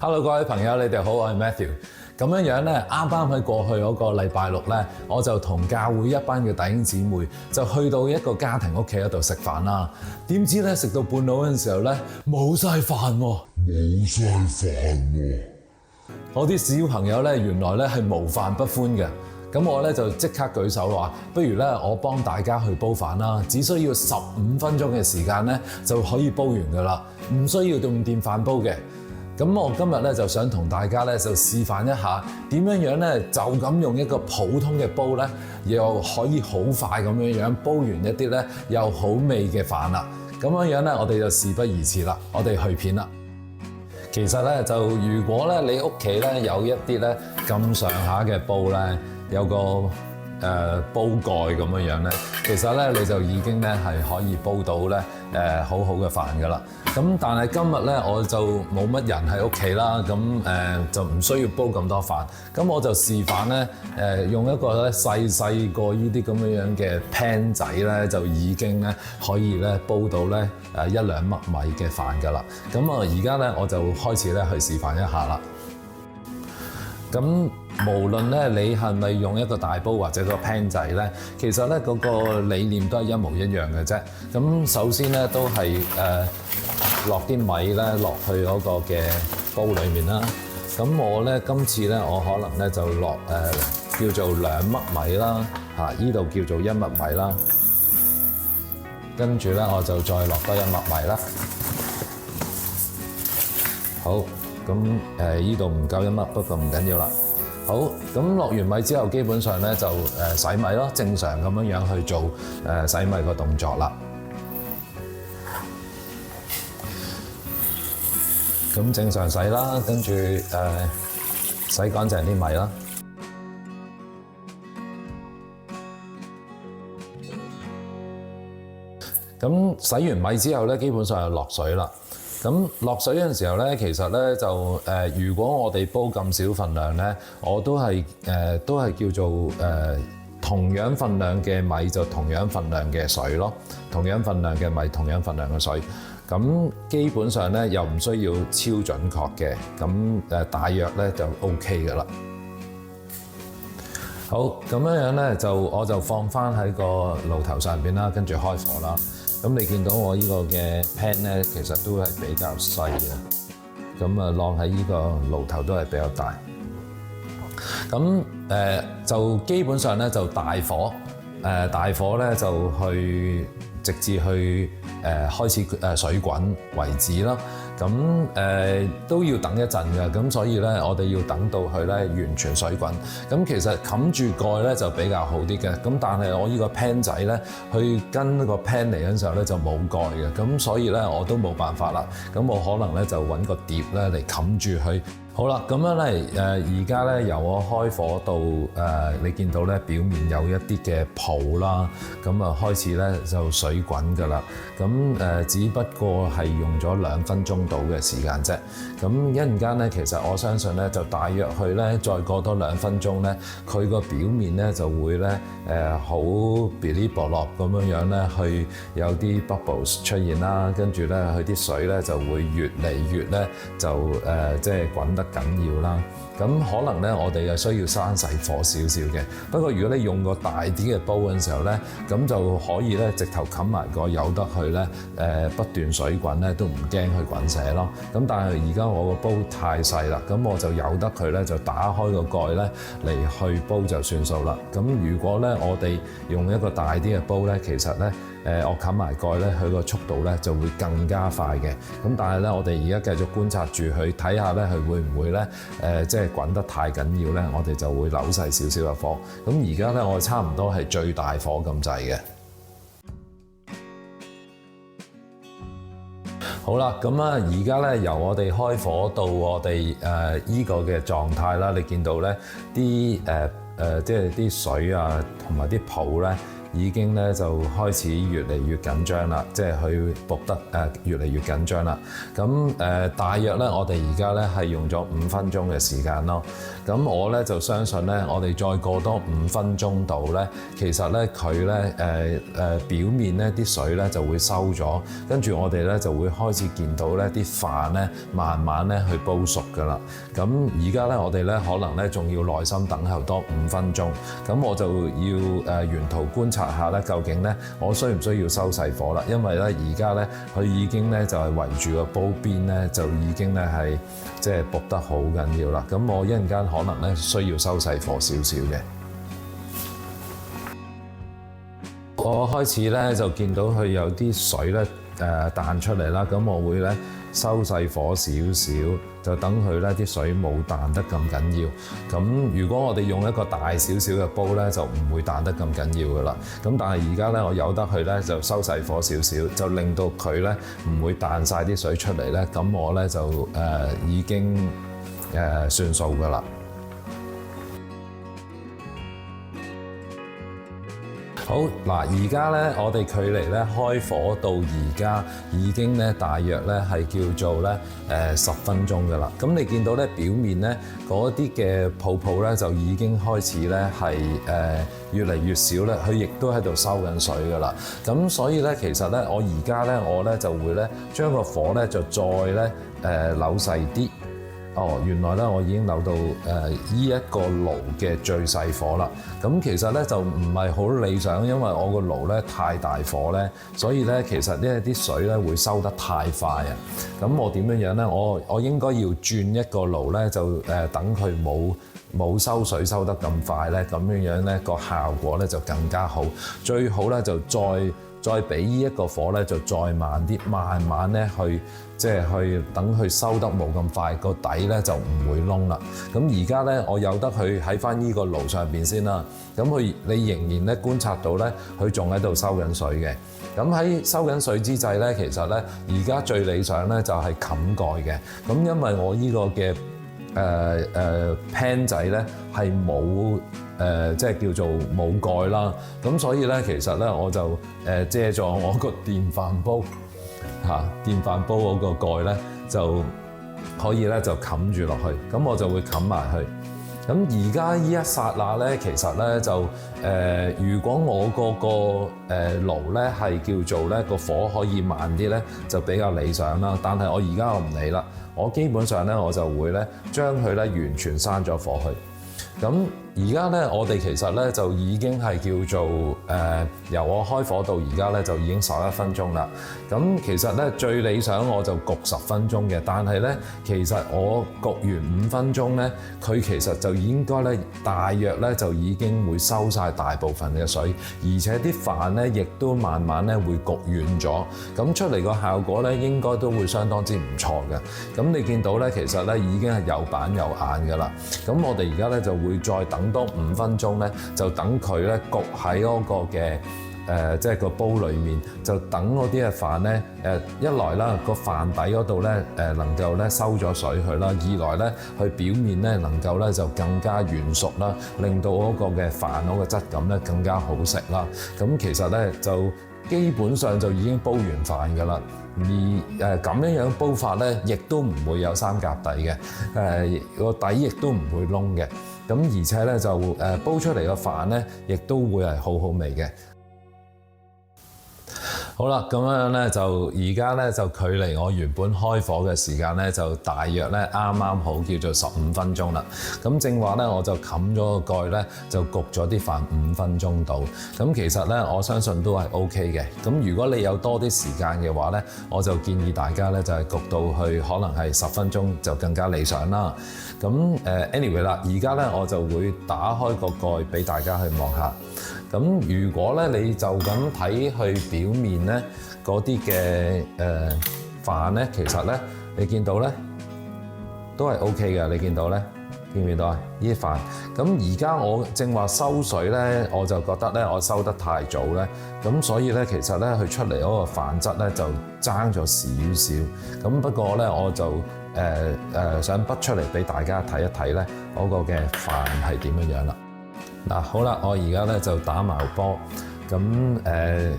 Hello， 各位朋友，你哋好，我係 Matthew。咁樣咧，啱啱喺過去嗰個禮拜六咧，我就同教會一班嘅弟兄姊妹就去到一個家庭屋企嗰度食飯啦。點知咧食到半路嗰陣時候咧，冇晒飯喎！我啲小朋友咧，原來咧係無飯不歡嘅。咁我咧就即刻舉手話，不如咧我幫大家去煲飯啦，只需要15分鐘嘅時間咧就可以煲完㗎啦，唔需要用電飯煲嘅。咁我今日咧就想同大家咧就示範一下點樣咧就咁用一個普通嘅煲咧，又可以好快咁樣煲完一啲咧又好味嘅飯啦。咁樣咧我哋就事不宜遲啦，我哋去片啦。其實咧就如果咧你屋企咧有一啲咧咁上下嘅煲咧，有個煲蓋咁樣咧，其實咧你就已經咧係可以煲到咧好好嘅飯㗎啦。咁但係今日咧我就冇乜人喺屋企啦，咁就唔需要煲咁多飯。咁我就示範咧用一個咧細個呢啲咁樣嘅 pan 仔咧，就已經咧可以咧煲到咧1-2粒米嘅飯㗎啦。咁啊而家咧我就開始咧去示範一下啦。咁無論咧你係咪用一個大煲或者個 pan 仔咧，其實咧嗰個理念都係一模一樣嘅啫。咁首先咧都係落啲米咧落去嗰個嘅煲裡面啦。咁我咧今次咧我可能咧就落叫做2粒米啦，依度叫做1粒米啦。跟住咧我就再落多1粒米啦。好。咁依度唔夠1粒，不過唔緊要啦。好，咁落完米之後，基本上咧就洗米咯，正常咁樣去做洗米個動作啦。咁正常洗啦，跟住洗乾淨啲米啦。咁洗完米之後咧，基本上就落水啦。咁落水嗰陣時候咧，其實咧就如果我哋煲咁少份量咧，我都係叫做同樣份量嘅米就同樣份量嘅水咯，同樣份量嘅米同樣份量嘅水。咁基本上咧又唔需要超準確嘅，咁大約咧就 OK 㗎啦。好，咁樣咧我就放翻喺個爐頭上邊啦，跟住開火啦。咁你見到我呢個嘅 pan 咧，其實都係比較細嘅，咁啊晾喺呢個爐頭都係比較大。咁就基本上咧就大火咧就直至去開始水滾為止啦。咁都要等一陣嘅，咁所以咧我哋要等到佢咧完全水滾。咁其實冚住蓋咧就比較好啲嘅，咁但係我呢個 pan 仔咧，去跟個 pan 嚟嗰陣時候咧就冇蓋嘅，咁所以咧我都冇辦法啦。咁我可能咧就揾個碟咧嚟冚住佢。好啦，咁樣咧而家咧由我開火到你見到咧表面有一啲嘅泡啦，咁啊開始咧就水滾㗎啦。咁只不過係用咗2分鐘到嘅時間啫。咁一陣間咧，其實我相信咧就大約去咧再過多2分鐘咧，佢個表面咧就會咧好嗶哩啵落咁樣咧，去有啲 bubbles 出現啦，跟住咧佢啲水咧就會越嚟越咧就即係滾得緊要啦。咁可能咧我哋需要閂細火少少嘅。不過如果你用個大啲嘅煲嘅時候咧，咁就可以咧直頭冚埋個由得佢咧不斷水滾咧，都唔驚佢滾瀉咯。咁但係而家我個煲太細啦，咁我就由得佢咧就打開個蓋咧嚟去煲就算數啦。咁如果咧我哋用一個大啲嘅煲咧，其實咧我冚埋蓋咧，佢個速度咧就會更加快嘅。咁但係咧，我哋而家繼續觀察住佢，睇下咧佢會唔會咧即係滾得太緊要咧，我哋就會扭細少少嘅火。咁而家咧我差唔多係最大火咁滯嘅。好啦，咁啊而家咧由我哋開火到我哋依個嘅狀態啦，你見到咧啲即係啲水啊同埋啲泡咧已經咧就開始越嚟越緊張啦，即係佢焗得越嚟越緊張啦。咁大約咧，我哋而家咧係用咗5分鐘嘅時間咯。咁我咧就相信咧，我哋再過多5分鐘度咧，其實咧佢咧表面咧啲水咧就會收咗，跟住我哋咧就會開始見到咧啲飯咧慢慢咧去煲熟㗎啦。咁而家咧我哋咧可能咧仲要耐心等候多5分鐘。咁我就要沿途觀察下咧，究竟咧我需唔需要收細火啦？因為咧而家咧佢已經咧就係圍住個煲邊咧，就已經咧係即係焗得好緊要啦。咁我一陣間可能咧需要收細火少少嘅。我開始咧就見到佢有啲水咧彈出嚟啦，咁我會咧收細火少少，就等佢咧啲水冇彈得咁緊要。咁如果我哋用一個大少少嘅煲咧，就唔會彈得咁緊要噶啦。咁但係而家咧我由得佢咧就收細火少少，就令到佢咧唔會彈晒啲水出嚟咧。咁我咧就已經算數噶啦。好嗱，而家咧我哋距離咧開火到而家已經咧大約咧係叫做咧10分鐘噶啦。咁你見到咧表面咧嗰啲嘅泡泡咧就已經開始咧係越嚟越少咧，佢亦都喺度收緊水噶啦。咁所以咧其實咧我而家咧我咧就會咧將個火咧就再咧扭細啲。哦，原來咧我已經扭到依一個爐嘅最細火啦。咁其實咧就唔係好理想，因為我個爐咧太大火咧，所以咧其實呢啲水咧會收得太快啊。咁我點樣咧？我應該要轉一個爐咧，就等佢冇收水收得咁快咧，咁樣咧個效果咧就更加好。最好咧就再俾依一個火咧就再慢啲，慢慢咧去即係去等佢收得冇咁快，個底咧就唔會燶啦。咁而家咧我由得佢喺翻依個爐上邊先啦。咁你仍然咧觀察到咧佢仲喺度收緊水嘅。咁喺收緊水之際咧，其實咧而家最理想咧就係冚蓋嘅。咁因為我依個嘅pan 仔咧係冇即係叫做冇蓋啦，咁所以咧其實咧我就借助我個電飯煲電飯煲嗰個蓋咧就可以咧就冚住落去，咁我就會冚埋去。咁而家依一剎那咧，其實咧就如果我個爐咧係叫做咧個火可以慢啲咧，就比較理想啦。但係我而家我唔理啦，我基本上咧我就會咧將佢咧完全閂咗火去。咁而家咧，我哋其實咧就已經係叫做由我開火到而家咧就已經11分鐘啦。咁其實咧最理想我就焗10分鐘嘅，但係咧其實我焗完5分鐘咧，佢其實就應該咧大約咧就已經會收晒大部分嘅水，而且啲飯咧亦都慢慢咧會焗軟咗，咁出嚟個效果咧應該都會相當之唔錯嘅。咁你見到咧，其實咧已經係有板有眼㗎啦。咁我哋而家咧就會再等多5分鐘咧，就等佢咧焗喺嗰個嘅即係個煲裡面，就等嗰啲嘅飯咧一來啦個飯底嗰度咧能夠咧收咗水去啦，二來咧佢表面咧能夠咧就更加軟熟啦，令到嗰個嘅飯嗰個質感咧更加好食啦。咁其實咧就基本上就已經煲完飯㗎啦。而咁樣煲法咧，亦都唔會有三格底嘅，個底亦都唔會燶嘅。咁而且咧就煲出嚟嘅飯咧，亦都會係好好味嘅。好啦，咁樣咧就而家咧就距離我原本開火嘅時間咧就大約咧啱啱好叫做15分鐘啦。咁正話咧我就冚咗個蓋咧就焗咗啲飯5分鐘到。咁其實咧我相信都係 OK 嘅。咁如果你有多啲時間嘅話咧，我就建議大家咧就係焗到去可能係10分鐘就更加理想啦。咁anyway 啦，而家咧我就會打開個蓋俾大家去望下。咁如果咧你就咁睇去表面咧嗰啲嘅飯咧，其實咧你見到咧都係 OK 嘅。你見到咧見唔見到啊？呢啲飯咁而家我正話收水咧，我就覺得咧我收得太早咧，咁所以咧其實咧佢出嚟嗰個飯質咧就爭咗少少。咁不過咧我就想筆出嚟俾大家睇一睇咧嗰個嘅飯係點樣樣啦。嗱，好啦，我而家咧就打埋波，咁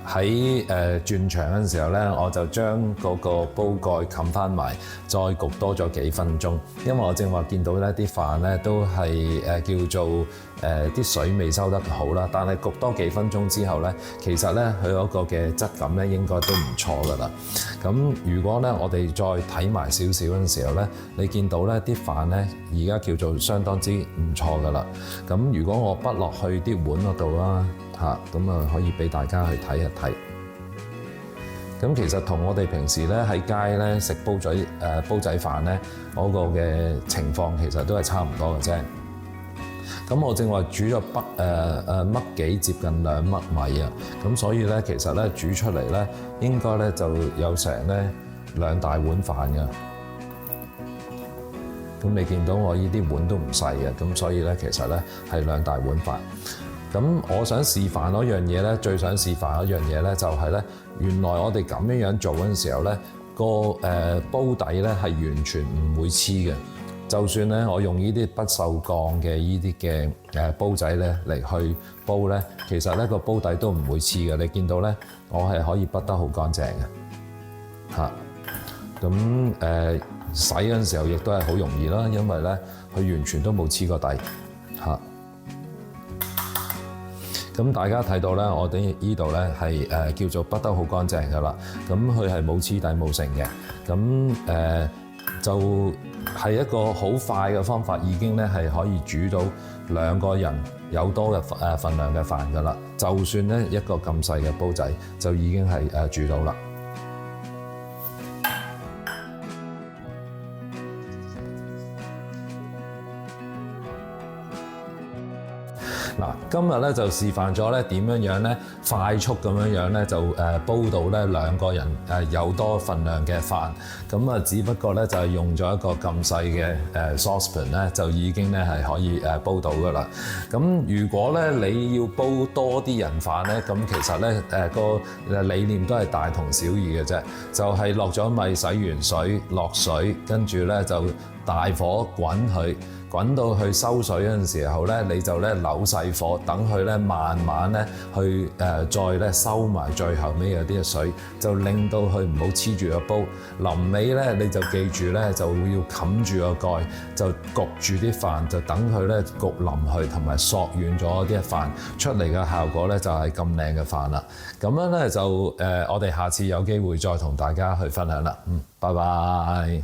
喺轉場嗰陣時候咧，我就將嗰個煲蓋冚翻埋，再焗多咗幾分鐘。因為我正話見到咧啲飯咧都係叫做啲水未收得好啦，但係焗多幾分鐘之後咧，其實咧佢嗰個嘅質感咧應該都唔錯噶啦。咁如果咧我哋再睇埋少少嗰陣時候咧，你見到咧啲飯咧而家叫做相當之唔錯噶啦。咁如果我畢落去啲碗嗰度啦，咁啊可以俾大家去睇一睇。咁其實同我哋平時咧喺街咧食煲仔飯咧嗰個嘅情況其實都係差唔多嘅啫。咁我正話煮咗麥幾接近2麥米啊，咁所以咧其實咧煮出嚟咧應該咧就有成咧2大碗飯㗎。咁你見到我呢啲碗都唔細嘅，咁所以咧其實咧係2大碗飯。咁我想示範嗰樣嘢咧，最想示範嗰樣嘢咧就係咧，原來我哋咁樣做嗰陣時候咧，個煲底咧係完全唔會黐嘅。就算咧我用呢啲不鏽鋼嘅呢啲嘅煲仔咧嚟去煲咧，其實咧個煲底都唔會黐嘅。你見到咧，我係可以畢得好乾淨嘅。咁洗嗰陣時候亦都係好容易啦，因為咧佢完全都冇黐個底。咁大家睇到咧，我哋呢度咧係叫做畢得好乾淨噶啦。咁佢係冇黐底冇剩嘅。咁就係一個好快嘅方法，已經咧係可以煮到2個人有多嘅份量嘅飯噶啦。就算咧一個咁細嘅煲仔，就已經係煮到啦。嗱，今日咧就示範咗咧點樣咧快速咁樣咧就煲到咧2個人有多份量嘅飯。咁啊，只不過咧就係用咗一個咁細嘅saucepan 咧，就已經咧係可以煲到噶啦。咁如果咧你要煲多啲人飯咧，咁其實咧個理念都係大同小異嘅啫，就係落咗米，洗完水，落水，跟住咧就大火滾佢。滾到去收水嗰陣時候咧，你就咧扭細火，等佢咧慢慢咧去再咧收埋最後尾嗰啲水，就令到佢唔好黐住個煲。臨尾咧你就記住咧就要冚住個蓋，就焗住啲飯，就等佢咧焗腍去同埋索軟咗啲飯，出嚟嘅效果咧就係咁靚嘅飯啦。咁樣咧就我哋下次有機會再同大家去分享啦。拜拜。